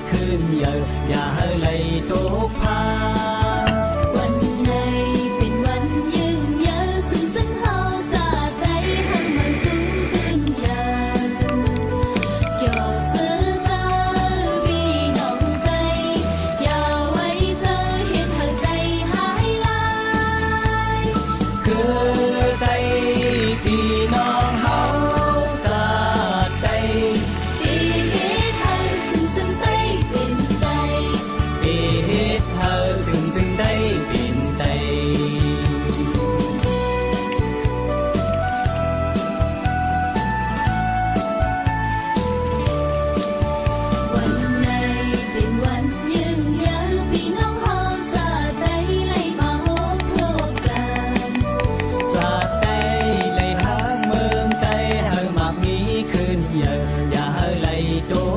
คืนเยอะอย่าให้ไหลตกพาวันไหนเป็นวันยิ่งใหญ่ซึ่งจึงเฮาจะได้ให้มันสูงขึ้นอย่างเกี่ยวซื้อเจอพี่น้องใจอย่าไว้เจอเห็นเธอใจหายลายคือได้พี่น้องเฮาสาดได้ที่เฮ็ดเธอซึ่งจึงได้เป็นใจปีเฮ็ดเฮาซึ่งจึงได้เป็นใจวันไหนเป็นวันยิ่งใหญ่พี่น้องเฮาจะได้ไล่มาโฮมโลกกันจะได้ไหลหางเมืองใต้หางมากมีคืนเยอะอย่าให้ไหลตก